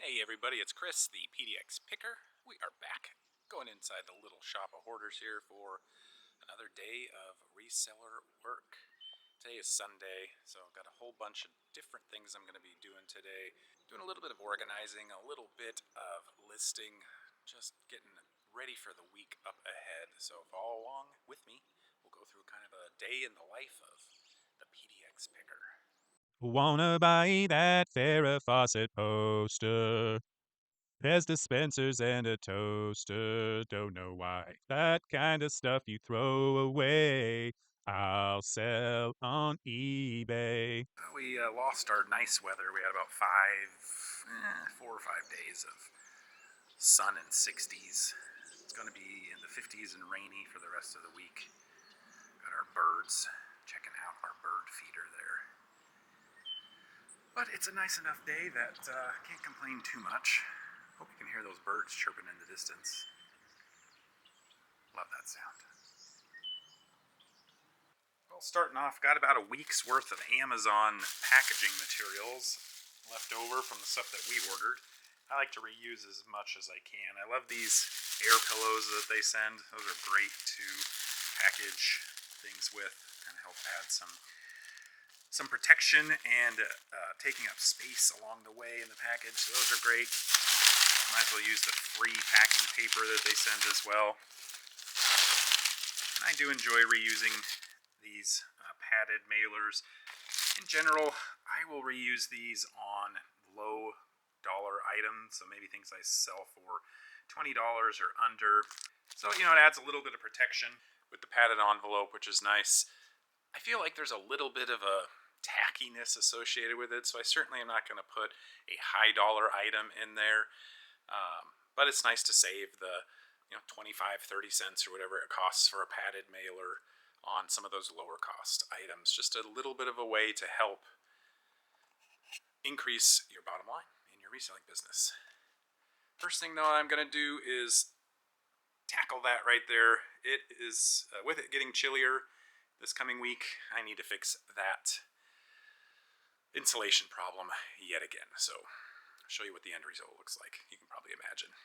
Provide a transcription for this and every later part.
Hey everybody, it's Chris, the PDX Picker. We are back, going inside the little shop of hoarders here for another day of reseller work. Today is Sunday, so I've got a whole bunch of different things I'm going to be doing today. Doing a little bit of organizing, a little bit of listing, just getting ready for the week up ahead. So follow along with me. We'll go through kind of a day in the life of the PDX Picker. Wanna buy that Farrah Fawcett poster. There's dispensers and a toaster. Don't know why. That kind of stuff you throw away. I'll sell on eBay. We lost our nice weather. We had about 4 or 5 days of sun and 60s. It's going to be in the 50s and rainy for the rest of the week. Got our birds checking out our bird feeder there. But it's a nice enough day that can't complain too much. Hope you can hear those birds chirping in the distance. Love that sound. Well, starting off, got about a week's worth of Amazon packaging materials left over from the stuff that we ordered. I like to reuse as much as I can. I love these air pillows that they send. Those are great to package things with, kind of help add some protection and taking up space along the way in the package. So those are great. Might as well use the free packing paper that they send as well. And I do enjoy reusing these padded mailers. In general, I will reuse these on low dollar items, so maybe things I sell for $20 or under. So, it adds a little bit of protection with the padded envelope, which is nice. I feel like there's a little bit of a tackiness associated with it, so I certainly am not going to put a high dollar item in there. But it's nice to save the 25, 30 cents or whatever it costs for a padded mailer on some of those lower cost items. Just a little bit of a way to help increase your bottom line in your reselling business. First thing though I'm going to do is tackle that right there. It is, with it getting chillier this coming week, I need to fix that insulation problem yet again. So I'll show you what the end result looks like. You can probably imagine.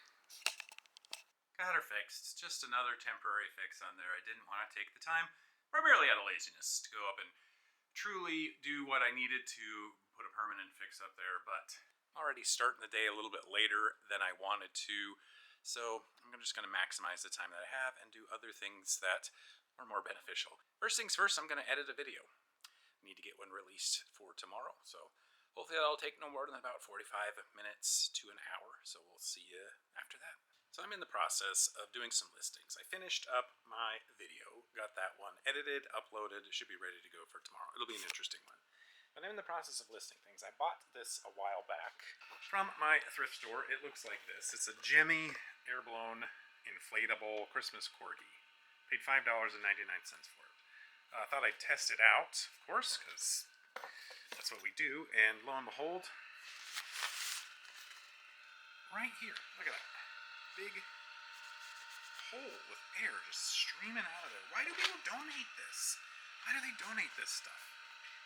Got her fixed. Just another temporary fix on there. I didn't want to take the time, primarily out of laziness, to go up and truly do what I needed to put a permanent fix up there, but I'm already starting the day a little bit later than I wanted to, so I'm just going to maximize the time that I have and do other things that are more beneficial. First things first, I'm going to edit a video. I need to get one released for tomorrow, so hopefully that'll take no more than about 45 minutes to an hour, so we'll see you after that. So I'm in the process of doing some listings. I finished up my video, got that one edited, uploaded, should be ready to go for tomorrow. It'll be an interesting one. But I'm in the process of listing things. I bought this a while back from my thrift store. It looks like this. It's a Jimmy air-blown inflatable Christmas corgi. Paid $5.99 for it. I thought I'd test it out, of course, because that's what we do. And lo and behold, right here, look at that. Big hole with air just streaming out of there. Why do people donate this? Why do they donate this stuff?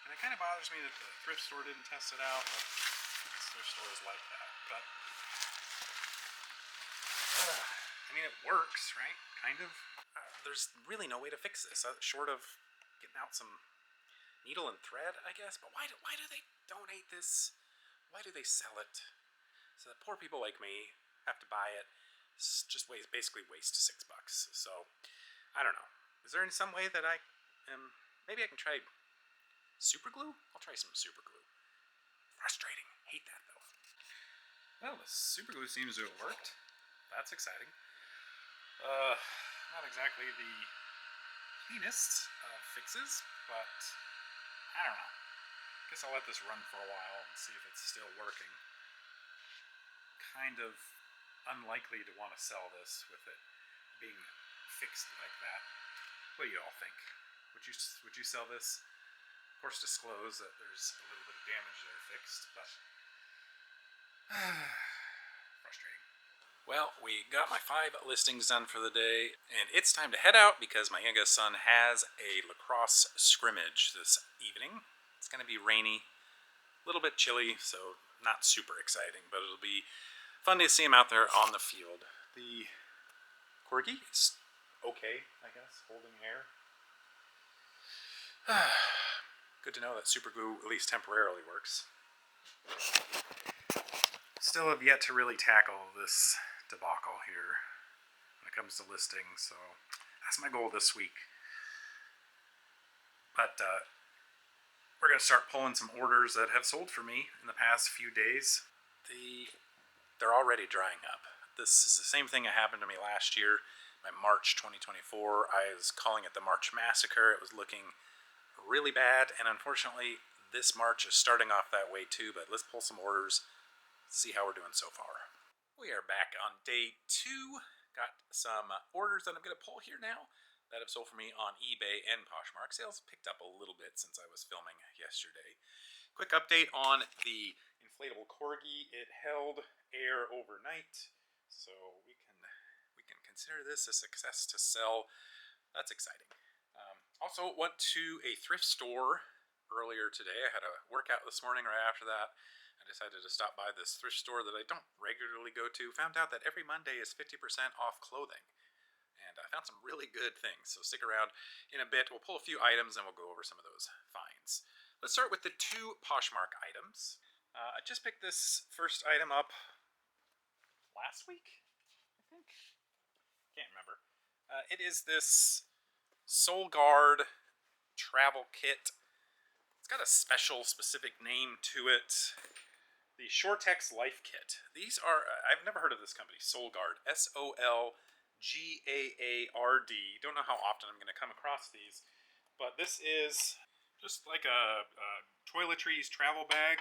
And it kind of bothers me that the thrift store didn't test it out. Thrift stores like that, but I mean, it works, right? Kind of. There's really no way to fix this, short of getting out some needle and thread, I guess. But why do they donate this? Why do they sell it? So that poor people like me have to buy it. Just basically waste $6. So I don't know. Is there some way that I am? Maybe I can try super glue. I'll try some super glue. Frustrating. Hate that though. Well, the super glue seems to have worked. That's exciting. Not exactly the cleanest of fixes, but I don't know. Guess I'll let this run for a while and see if it's still working. Kind of unlikely to want to sell this with it being fixed like that. What do you all think? Would you sell this? Of course, disclose that there's a little bit of damage there fixed, but frustrating. Well, we got my 5 listings done for the day, and it's time to head out because my youngest son has a lacrosse scrimmage this evening. It's going to be rainy, a little bit chilly, so not super exciting, but it'll be fun to see him out there on the field. The Corgi is okay, I guess, holding air. Good to know that super glue at least temporarily works. Still have yet to really tackle this debacle here when it comes to listings, so that's my goal this week. But we're going to start pulling some orders that have sold for me in the past few days. They're already drying up. This is the same thing that happened to me last year, my March 2024. I was calling it the March Massacre. It was looking really bad, and unfortunately, this March is starting off that way too, but let's pull some orders, see how we're doing so far. We are back on day 2. Got some orders that I'm going to pull here now that have sold for me on eBay and Poshmark. Sales picked up a little bit since I was filming yesterday. Quick update on the inflatable Corgi. It held air overnight, so we can consider this a success to sell. That's exciting. Also went to a thrift store earlier today. I had a workout this morning right after that. I decided to stop by this thrift store that I don't regularly go to. Found out that every Monday is 50% off clothing. And I found some really good things, so stick around. In a bit, we'll pull a few items and we'll go over some of those finds. Let's start with the 2 Poshmark items. I just picked this first item up last week, I think. Can't remember. It is this Soul Guard travel kit. It's got a specific name to it. The Shortex Life Kit. These are, I've never heard of this company, Soul Guard. SOLGAARD. Don't know how often I'm going to come across these, but this is just like a toiletries travel bag.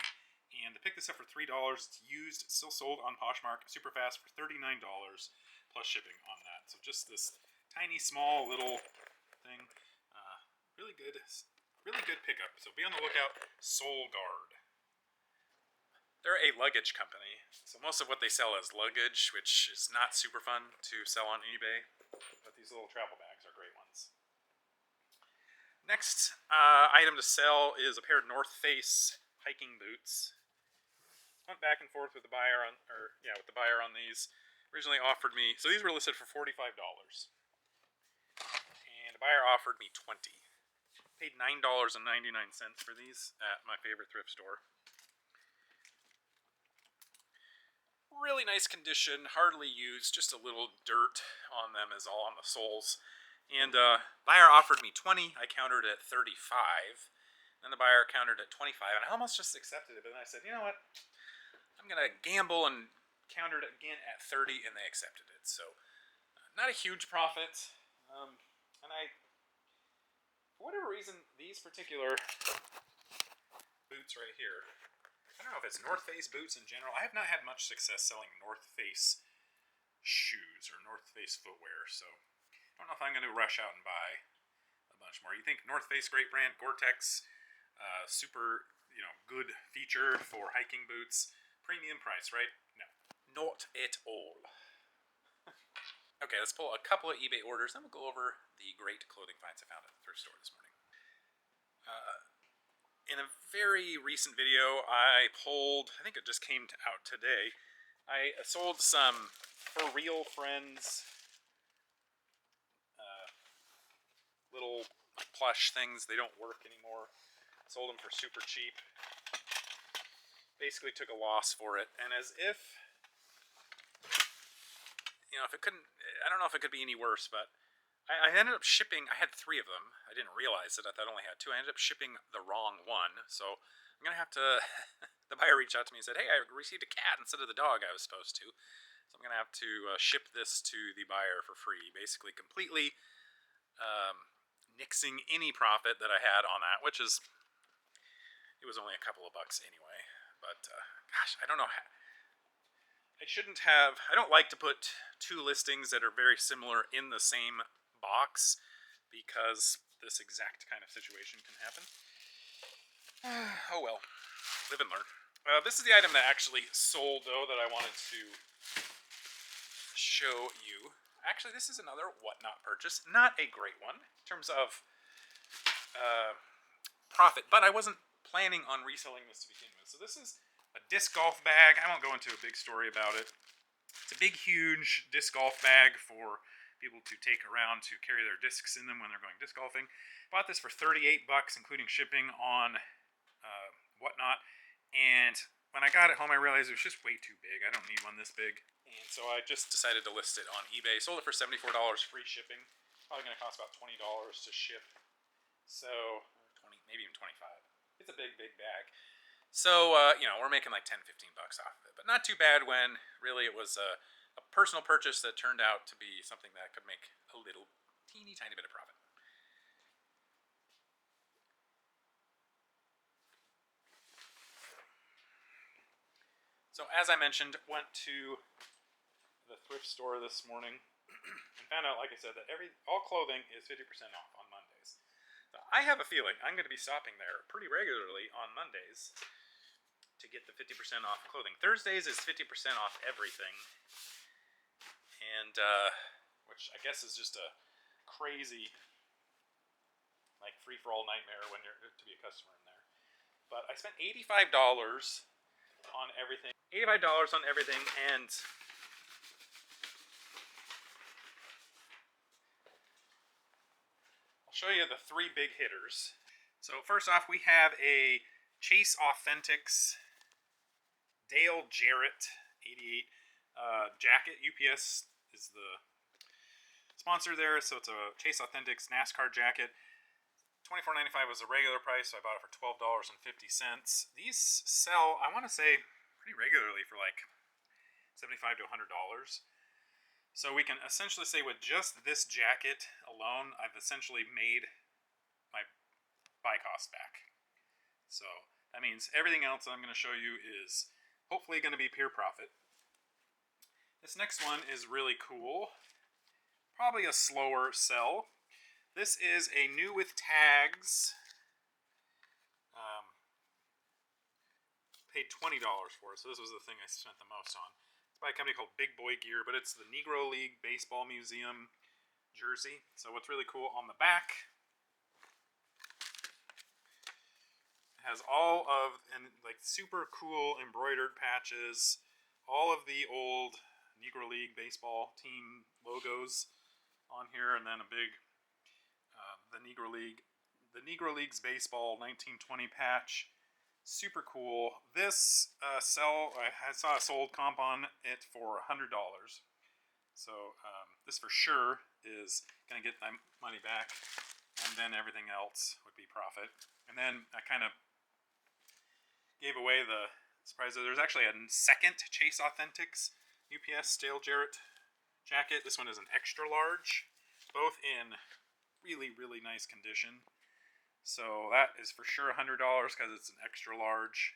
And to pick this up for $3, it's used, it's still sold on Poshmark super fast for $39 plus shipping on that. So just this tiny, small little thing. Really good pickup. So be on the lookout. Soul Guard. They're a luggage company, so most of what they sell is luggage, which is not super fun to sell on eBay. But these little travel bags are great ones. Next item to sell is a pair of North Face hiking boots. Went back and forth with the buyer on these. Originally offered me, so these were listed for $45, and the buyer offered me $20. Paid $9.99 for these at my favorite thrift store. Really nice condition, hardly used, just a little dirt on them is all on the soles. And buyer offered me $20. I countered at $35. And the buyer countered at $25, and I almost just accepted it, but then I said, you know what? I'm gonna gamble and countered it again at $30, and they accepted it. So not a huge profit. And for whatever reason, these particular boots right here, I don't know if it's North Face boots in general. I have not had much success selling North Face shoes or North Face footwear, so I don't know if I'm going to rush out and buy a bunch more. You think North Face, great brand, Gore-Tex, super, good feature for hiking boots, premium price, right? No, not at all. Okay, let's pull a couple of eBay orders, then we'll go over the great clothing finds I found at the thrift store this morning. In a very recent video, I pulled, I think it just came out today, I sold some For Real Friends little plush things. They don't work anymore. Sold them for super cheap. Basically took a loss for it. And as if, if it couldn't, I don't know if it could be any worse, but I ended up shipping, I had 3 of them. I didn't realize it. I thought I only had 2. I ended up shipping the wrong one. So I'm going to have to, the buyer reached out to me and said, hey, I received a cat instead of the dog I was supposed to. So I'm going to have to ship this to the buyer for free. Basically completely nixing any profit that I had on that, which is, it was only a couple of bucks anyway. But gosh, I don't know how. I don't like to put 2 listings that are very similar in the same box because this exact kind of situation can happen. Oh well, live and learn. This is the item that actually sold though that I wanted to show you. Actually, this is another whatnot purchase. Not a great one in terms of profit, but I wasn't planning on reselling this to begin with. So this is a disc golf bag. I won't go into a big story about it. It's a big, huge disc golf bag for people to take around to carry their discs in them when they're going disc golfing. Bought this for $38, including shipping on whatnot. And when I got it home, I realized it was just way too big. I don't need one this big. And so I just decided to list it on eBay. Sold it for $74, free shipping. Probably going to cost about $20 to ship. So, 20, maybe even 25. It's a big, big bag. So, we're making like 10, $15 off of it. But not too bad when really it was a personal purchase that turned out to be something that could make a little teeny tiny bit of profit. So as I mentioned, went to the thrift store this morning and found out, like I said, that all clothing is 50% off on Mondays. So I have a feeling I'm going to be stopping there pretty regularly on Mondays to get the 50% off clothing. Thursdays is 50% off everything, and which I guess is just a crazy, like, free-for-all nightmare when you're to be a customer in there. But I spent $85 on everything. $85 on everything, and I'll show you the three big hitters. So first off, we have a Chase Authentics Dale Jarrett 88 jacket. UPS is the sponsor there, so it's a Chase Authentics NASCAR jacket. $24.95 was the regular price, so I bought it for $12.50. These sell, I want to say, pretty regularly for like $75 to $100. So we can essentially say with just this jacket alone, I've essentially made my buy cost back. So that means everything else I'm going to show you is hopefully going to be pure profit. This next one is really cool. Probably a slower sell. This is a new with tags. Paid $20 for it, so this was the thing I spent the most on. It's by a company called Big Boy Gear, but it's the Negro League Baseball Museum jersey. So what's really cool on the back, it has all of, and like super cool embroidered patches, all of the old Negro League baseball team logos on here, and then a big the Negro League's baseball 1920 patch. Super cool. This I saw a sold comp on it for $100. So this for sure is going to get my money back, and then everything else would be profit. And then I kind of gave away the surprise that there's actually a second Chase Authentics UPS Dale Jarrett jacket. This one is an extra large, both in really, really nice condition. So that is for sure $100 because it's an extra large.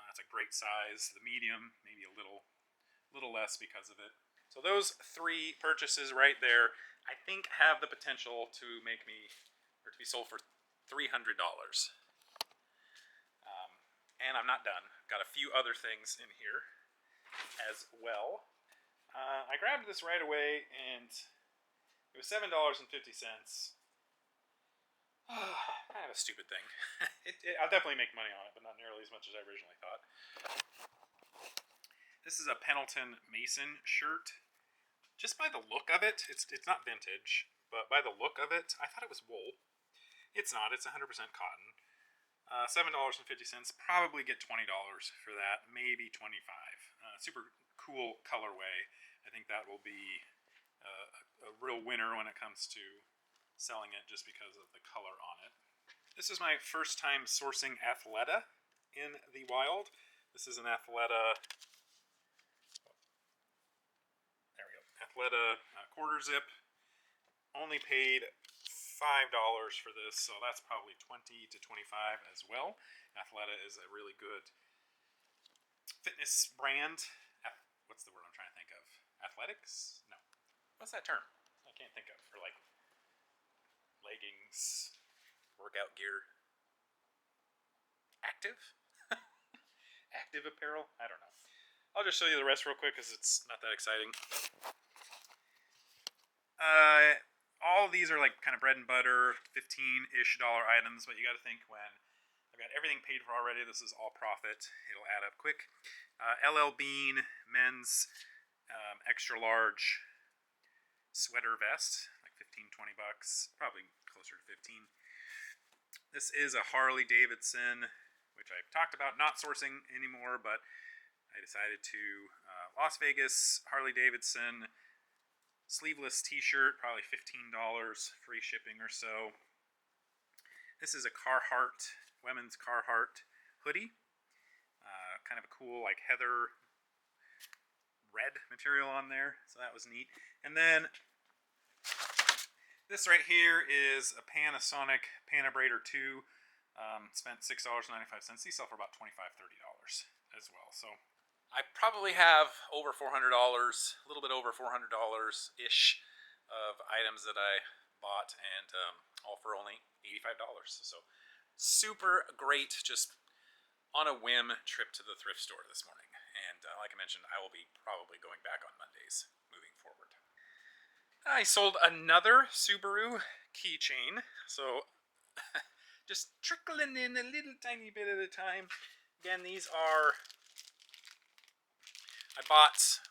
It's a great size. The medium, maybe a little less because of it. So those three purchases right there, I think have the potential to make me, or to be sold for $300. And I'm not done. Got a few other things in here as well. I grabbed this right away, and it was $7.50. Kind of a stupid thing. I'll definitely make money on it, but not nearly as much as I originally thought. This is a Pendleton Mason shirt. Just by the look of it, it's not vintage, but by the look of it, I thought it was wool. It's not. It's 100% cotton. $7.50. Probably get $20 for that. Maybe $25. Super cool colorway. I think that will be a real winner when it comes to selling it just because of the color on it. This is my first time sourcing Athleta in the wild. This is an Athleta, there we go, Athleta quarter zip. Only paid $5 for this, so that's probably $20 to $25 as well. Athleta is a really good fitness brand. What's the word I'm trying to think of? Athletics? No. What's that term? I can't think of. For like leggings, workout gear, active apparel. I don't know. I'll just show you the rest real quick because it's not that exciting. All of these are like kind of bread and butter, $15-ish items, but you got to think when I've got everything paid for already. This is all profit. It'll add up quick. LL Bean men's extra large sweater vest, like 15, 20 bucks, probably closer to 15. This is a Harley Davidson, which I've talked about not sourcing anymore, but I decided to Las Vegas Harley Davidson sleeveless t-shirt, probably $15, free shipping or so. This is a Carhartt, women's Carhartt hoodie. Kind of a cool, like, heather red material on there, so that was neat. And then this right here is a Panasonic Panabrator 2. Spent $6.95. These sell for about $25, $30 as well. So I probably have over $400, a little bit over $400-ish of items that I bought, and all for only $85. So super great, just on a whim trip to the thrift store this morning. And like I mentioned, I will be probably going back on Mondays moving forward. I sold another Subaru keychain, so just trickling in a little tiny bit at a time. Again, these are, I bought,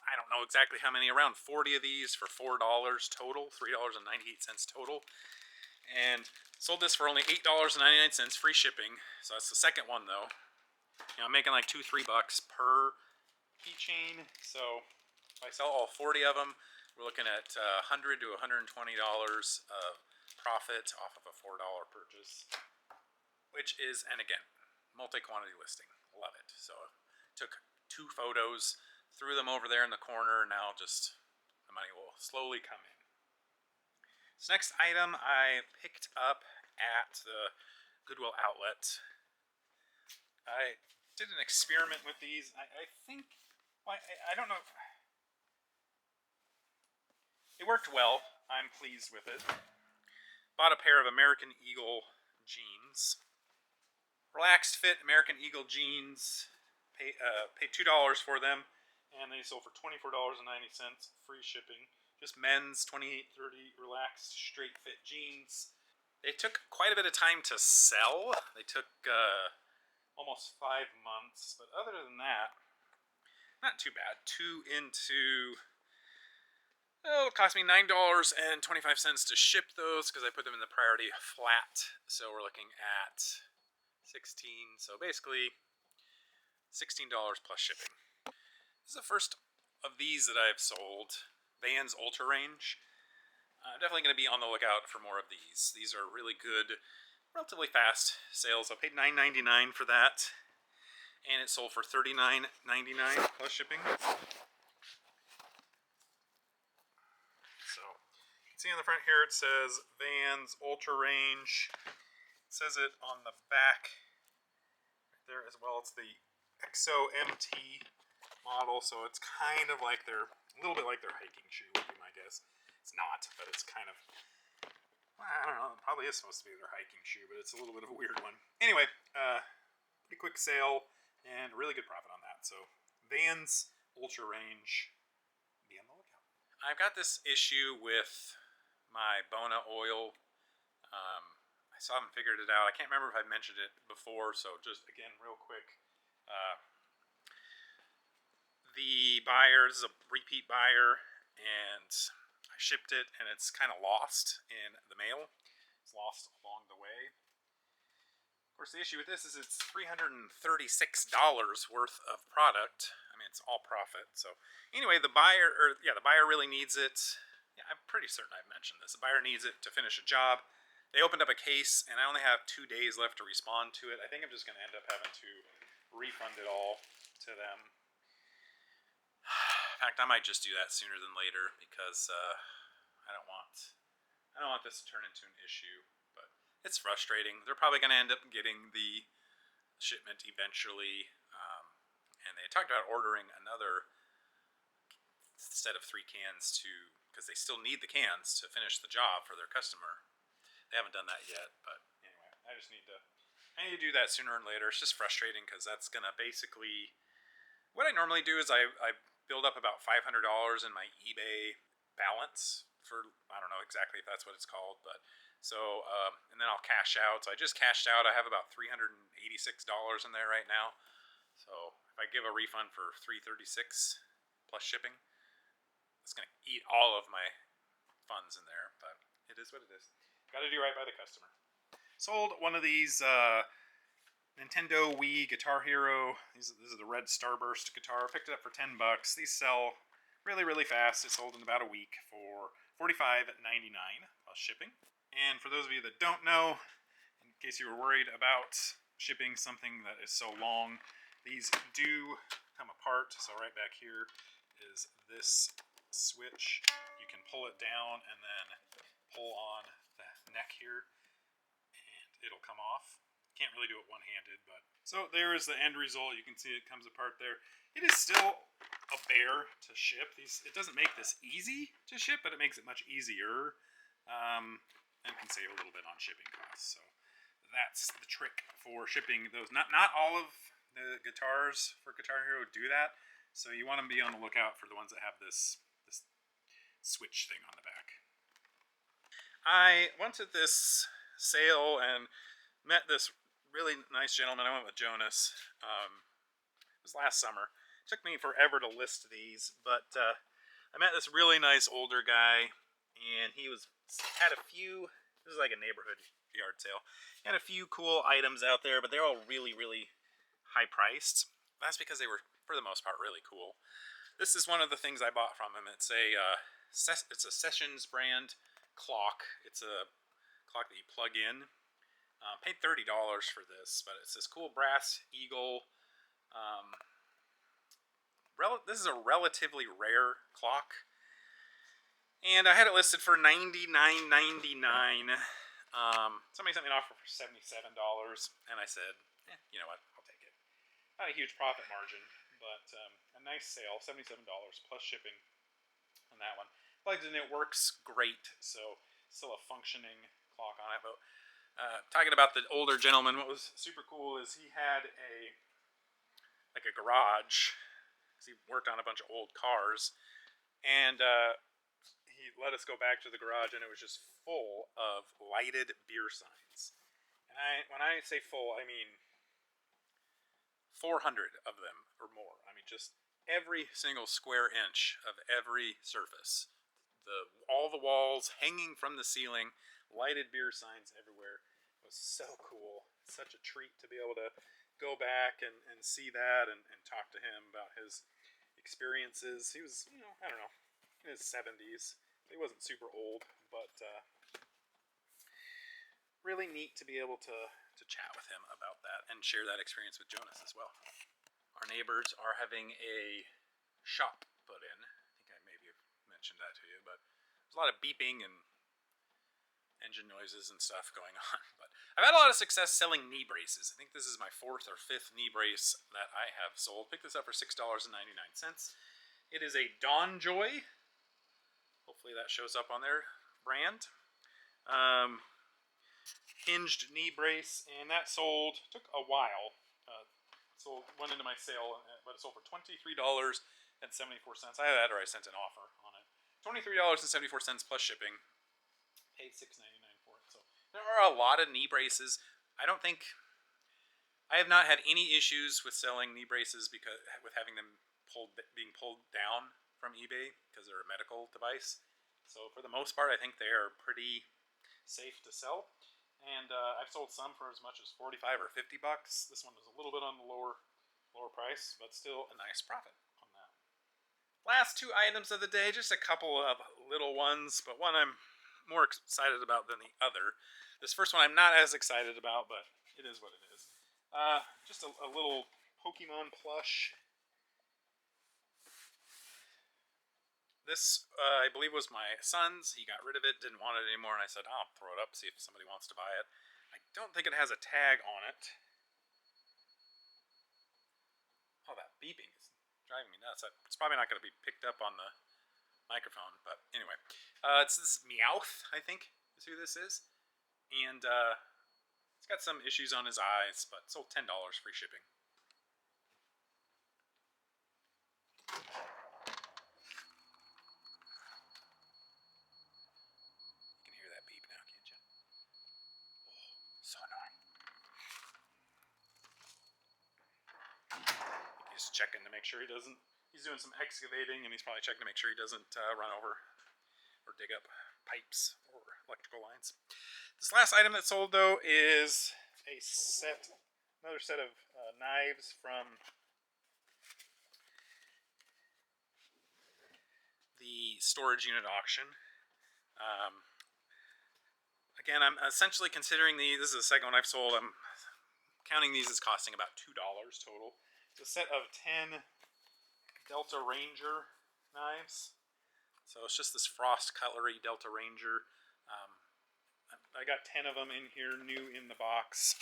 I don't know exactly how many, around 40 of these for $4 total, $3.98 total. And sold this for only $8.99 free shipping. So that's the second one though. I'm making like $2-3 per keychain. So if I sell all 40 of them, we're looking at $100 to $120 of profit off of a $4 purchase, which is, and again, multi-quantity listing. Love it. So took 2 photos, threw them over there in the corner. Now just the money will slowly come in. This next item I picked up at the Goodwill outlet. I did an experiment with these. I think, well, I don't know. It worked well. I'm pleased with it. Bought a pair of American Eagle jeans. Relaxed fit American Eagle jeans. Paid $2 for them, and they sold for $24.90 free shipping. Just men's 28-30 relaxed straight fit jeans. They took quite a bit of time to sell. They took almost 5 months, but other than that, not too bad. It cost me $9.25 to ship those because I put them in the priority flat. So we're looking at $16. So basically $16 plus shipping. This is the first of these that I've sold. Vans Ultra Range. I'm definitely going to be on the lookout for more of these. These are really good, relatively fast sales. I paid $9.99 for that, and it sold for $39.99 plus shipping. So you can see on the front here it says Vans Ultra Range. It says it on the back right there as well. It's the XO MT model, so it's kind of like a little bit like their hiking shoe would be my guess. It's not, but it's kind of, I don't know, it probably is supposed to be their hiking shoe, but it's a little bit of a weird one. Anyway, pretty quick sale and really good profit on that. So Vans Ultra Range, be on the lookout. I've got this issue with my Bona oil. I still haven't figured it out. I can't remember if I mentioned it before, so just again real quick. The buyer, this is a repeat buyer, and I shipped it, and it's kind of lost in the mail. It's lost along the way. Of course, the issue with this is it's $336 worth of product. I mean, it's all profit. So anyway, the buyer really needs it. Yeah, I'm pretty certain I've mentioned this. The buyer needs it to finish a job. They opened up a case, and I only have 2 days left to respond to it. I think I'm just going to end up having to refund it all to them. In fact, I might just do that sooner than later because I don't want this to turn into an issue. But it's frustrating. They're probably going to end up getting the shipment eventually, and they talked about ordering another set of 3 cans because they still need the cans to finish the job for their customer. They haven't done that yet, but anyway, I need to do that sooner or later. It's just frustrating because that's going to basically, what I normally do is I build up about $500 in my eBay balance for, I don't know exactly if that's what it's called, but So, and then I'll cash out. So I just cashed out. I have about $386 in there right now. So if I give a refund for $336 plus shipping, it's gonna eat all of my funds in there. But it is what it is. Got to do right by the customer. Sold one of these Nintendo Wii Guitar Hero. This is the red Starburst guitar. Picked it up for $10. These sell really fast. It sold in about a week for $45.99 plus shipping. And for those of you that don't know, in case you were worried about shipping something that is so long, these do come apart. So right back here is this switch. You can pull it down and then pull on the neck here and it'll come off. Can't really do it one-handed, but so there is the end result. You can see it comes apart there. It is still a bear to ship. It doesn't make this easy to ship, but it makes it much easier, and can save a little bit on shipping costs. So that's the trick for shipping those. Not all of the guitars for Guitar Hero do that, so you want to be on the lookout for the ones that have this switch thing on the back. I went to this sale and met this really nice gentleman. I went with Jonas. It was last summer. It took me forever to list these, but I met this really nice older guy, and he had a few. This is like a neighborhood yard sale. He had a few cool items out there, but they're all really high priced. That's because they were, for the most part, really cool. This is one of the things I bought from him. It's a Sessions brand clock. It's a clock that you plug in. Paid $30 for this, but it's this cool brass eagle. This is a relatively rare clock, and I had it listed for $99.99. Somebody sent me an offer for $77, and I said, you know what, I'll take it. Not a huge profit margin, but a nice sale, $77 plus shipping on that one. Plugged in, it works great, so still a functioning clock on it. But talking about the older gentleman, what was super cool is he had a garage. He worked on a bunch of old cars, and he let us go back to the garage, and it was just full of lighted beer signs. And when I say full, I mean 400 of them or more. I mean, just every single square inch of every surface. All the walls hanging from the ceiling, lighted beer signs everywhere. It was so cool. Such a treat to be able to go back and see that and talk to him about his experiences. He was, I don't know, in his 70s. He wasn't super old, but really neat to be able to chat with him about that and share that experience with Jonas as well. Our neighbors are having a shop put in. I think I maybe have mentioned that to you, but there's a lot of beeping and engine noises and stuff going on. But I've had a lot of success selling knee braces. I think this is my 4th or 5th knee brace that I have sold. Picked this up for $6.99. It is a Dawn Joy. Hopefully that shows up on their brand. Hinged knee brace, and that took a while. Went into my sale, but it sold for $23.74. Either that or I sent an offer on it. $23.74 plus shipping. Paid $6.99 for it. So there are a lot of knee braces. I have not had any issues with selling knee braces with having them being pulled down from eBay because they're a medical device. So for the most part, I think they are pretty safe to sell. And I've sold some for as much as $45 or $50. This one is a little bit on the lower price, but still a nice profit on that. Last 2 items of the day, just a couple of little ones, but one I'm more excited about than the other. This first one I'm not as excited about, but it is what it is. Just a little Pokemon plush. This, I believe, was my son's. He got rid of it, didn't want it anymore, and I said, I'll throw it up, see if somebody wants to buy it. I don't think it has a tag on it. Oh, that beeping is driving me nuts. It's probably not going to be picked up on the microphone, but anyway. It's this Meowth, I think, is who this is. And it's got some issues on his eyes, but sold $10 free shipping. You can hear that beep now, can't you? just checking to make sure he doesn't. He's doing some excavating, and he's probably checking to make sure he doesn't run over or dig up pipes or electrical lines. This last item that sold, though, is another set of knives from the storage unit auction. Again, I'm essentially considering these. This is the second one I've sold. I'm counting these as costing about $2 total. It's a set of 10 Delta Ranger knives. So it's just this frost cutlery Delta Ranger. I got 10 of them in here, new in the box.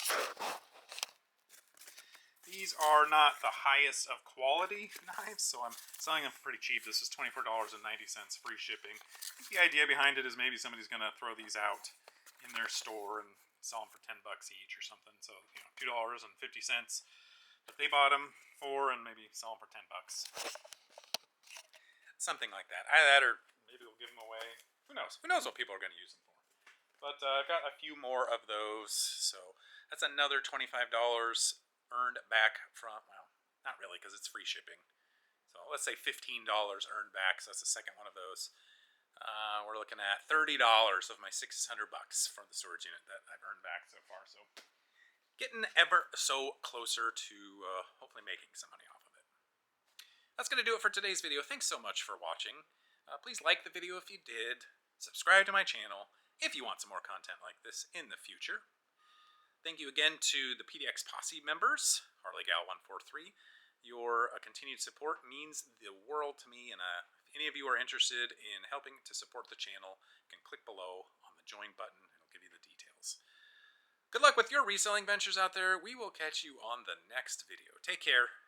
These are not the highest of quality knives, so I'm selling them pretty cheap. This is $24.90 free shipping. I think the idea behind it is maybe somebody's going to throw these out in their store and sell them for $10 each or something. So, $2.50 that they bought them for, and maybe sell them for $10. Something like that. Either that, or maybe we'll give them away. Who knows? Who knows what people are going to use them for? But I've got a few more of those, so that's another $25 earned back from, well, not really, because it's free shipping. So let's say $15 earned back, so that's the second one of those. We're looking at $30 of my $600 from the storage unit that I've earned back so far. So getting ever so closer to hopefully making some money off of it. That's going to do it for today's video. Thanks so much for watching. Please like the video if you did. Subscribe to my channel if you want some more content like this in the future. Thank you again to the PDX Posse members, Harley Gal 143. Your continued support means the world to me, and if any of you are interested in helping to support the channel, you can click below on the join button, and it'll give you the details. Good luck with your reselling ventures out there. We will catch you on the next video. Take care.